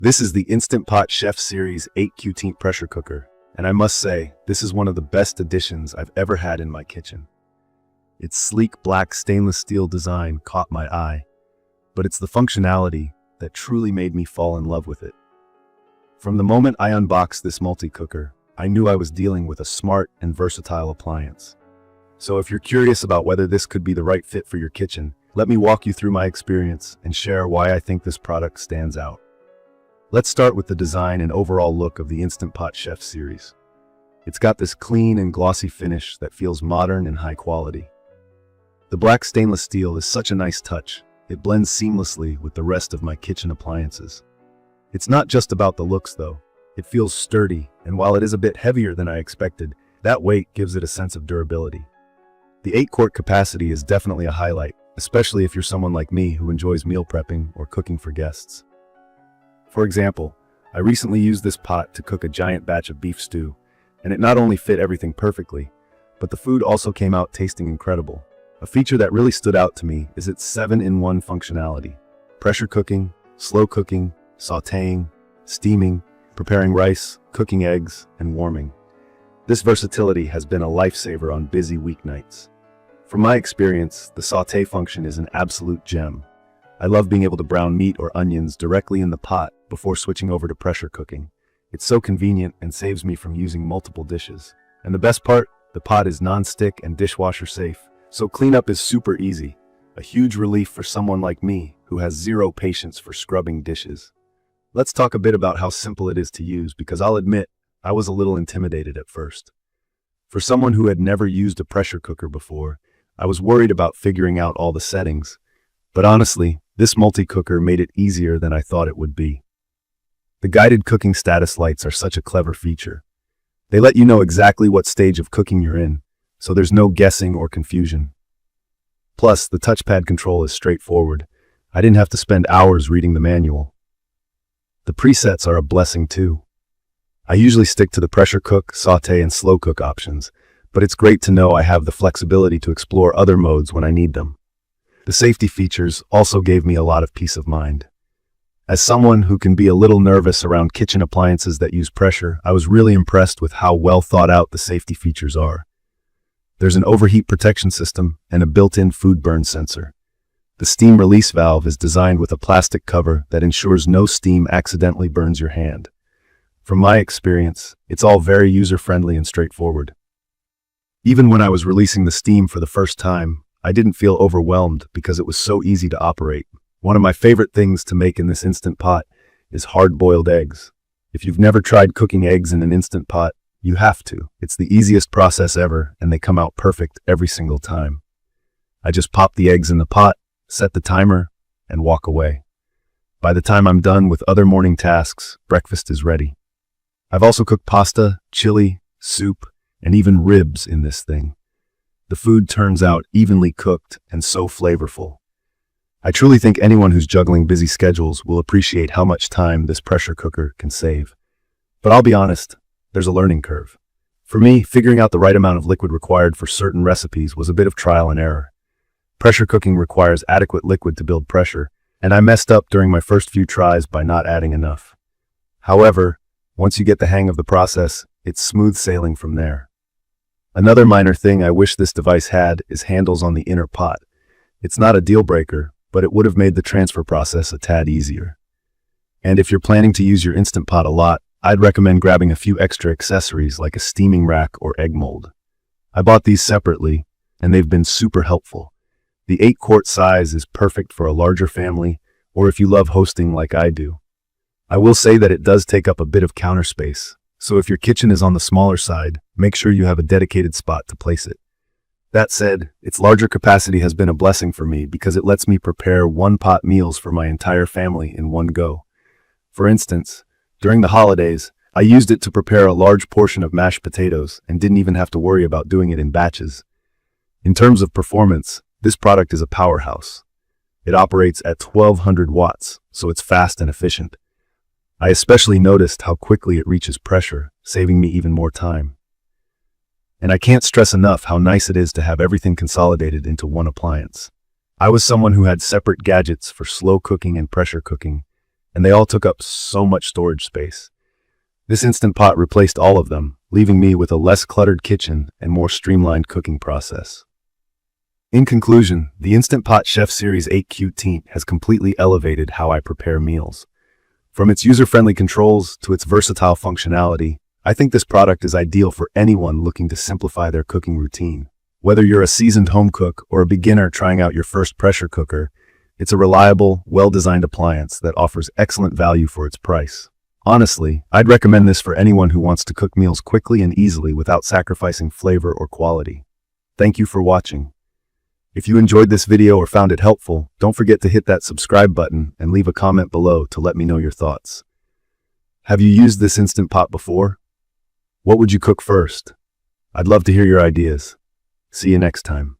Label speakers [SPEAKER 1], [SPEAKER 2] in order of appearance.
[SPEAKER 1] This is the Instant Pot Chef Series 8 pressure cooker, and I must say, this is one of the best additions I've ever had in my kitchen. Its sleek black stainless steel design caught my eye, but it's the functionality that truly made me fall in love with it. From the moment I unboxed this multi-cooker, I knew I was dealing with a smart and versatile appliance. So if you're curious about whether this could be the right fit for your kitchen, let me walk you through my experience and share why I think this product stands out. Let's start with the design and overall look of the Instant Pot Chef series. It's got this clean and glossy finish that feels modern and high quality. The black stainless steel is such a nice touch. It blends seamlessly with the rest of my kitchen appliances. It's not just about the looks though. It feels sturdy, and while it is a bit heavier than I expected, that weight gives it a sense of durability. The 8-quart capacity is definitely a highlight, especially if you're someone like me who enjoys meal prepping or cooking for guests. For example, I recently used this pot to cook a giant batch of beef stew, and it not only fit everything perfectly, but the food also came out tasting incredible. A feature that really stood out to me is its 7-in-1 functionality. Pressure cooking, slow cooking, sautéing, steaming, preparing rice, cooking eggs, and warming. This versatility has been a lifesaver on busy weeknights. From my experience, the sauté function is an absolute gem. I love being able to brown meat or onions directly in the pot before switching over to pressure cooking. It's so convenient and saves me from using multiple dishes. And the best part, the pot is non-stick and dishwasher safe, so cleanup is super easy. A huge relief for someone like me who has zero patience for scrubbing dishes. Let's talk a bit about how simple it is to use, because I'll admit, I was a little intimidated at first. For someone who had never used a pressure cooker before, I was worried about figuring out all the settings. But honestly, this multi-cooker made it easier than I thought it would be. The guided cooking status lights are such a clever feature. They let you know exactly what stage of cooking you're in, so there's no guessing or confusion. Plus, the touchpad control is straightforward. I didn't have to spend hours reading the manual. The presets are a blessing too. I usually stick to the pressure cook, sauté, and slow cook options, but it's great to know I have the flexibility to explore other modes when I need them. The safety features also gave me a lot of peace of mind. As someone who can be a little nervous around kitchen appliances that use pressure, I was really impressed with how well thought out the safety features are. There's an overheat protection system and a built-in food burn sensor. The steam release valve is designed with a plastic cover that ensures no steam accidentally burns your hand. From my experience, it's all very user-friendly and straightforward. Even when I was releasing the steam for the first time, I didn't feel overwhelmed because it was so easy to operate. One of my favorite things to make in this Instant Pot is hard-boiled eggs. If you've never tried cooking eggs in an Instant Pot, you have to. It's the easiest process ever, and they come out perfect every single time. I just pop the eggs in the pot, set the timer, and walk away. By the time I'm done with other morning tasks, breakfast is ready. I've also cooked pasta, chili, soup, and even ribs in this thing. The food turns out evenly cooked and so flavorful. I truly think anyone who's juggling busy schedules will appreciate how much time this pressure cooker can save. But I'll be honest, there's a learning curve. For me, figuring out the right amount of liquid required for certain recipes was a bit of trial and error. Pressure cooking requires adequate liquid to build pressure, and I messed up during my first few tries by not adding enough. However, once you get the hang of the process, it's smooth sailing from there. Another minor thing I wish this device had is handles on the inner pot. It's not a deal breaker, but it would have made the transfer process a tad easier. And if you're planning to use your Instant Pot a lot, I'd recommend grabbing a few extra accessories like a steaming rack or egg mold. I bought these separately, and they've been super helpful. The 8-quart size is perfect for a larger family, or if you love hosting like I do. I will say that it does take up a bit of counter space, so if your kitchen is on the smaller side, make sure you have a dedicated spot to place it. That said, its larger capacity has been a blessing for me because it lets me prepare one-pot meals for my entire family in one go. For instance, during the holidays, I used it to prepare a large portion of mashed potatoes and didn't even have to worry about doing it in batches. In terms of performance, this product is a powerhouse. It operates at 1200 watts, so it's fast and efficient. I especially noticed how quickly it reaches pressure, saving me even more time. And I can't stress enough how nice it is to have everything consolidated into one appliance. I was someone who had separate gadgets for slow cooking and pressure cooking, and they all took up so much storage space. This Instant Pot replaced all of them, leaving me with a less cluttered kitchen and more streamlined cooking process. In conclusion, the Instant Pot Chef Series 8 has completely elevated how I prepare meals. From its user-friendly controls to its versatile functionality, I think this product is ideal for anyone looking to simplify their cooking routine. Whether you're a seasoned home cook or a beginner trying out your first pressure cooker, it's a reliable, well-designed appliance that offers excellent value for its price. Honestly, I'd recommend this for anyone who wants to cook meals quickly and easily without sacrificing flavor or quality. Thank you for watching. If you enjoyed this video or found it helpful, don't forget to hit that subscribe button and leave a comment below to let me know your thoughts. Have you used this Instant Pot before? What would you cook first? I'd love to hear your ideas. See you next time.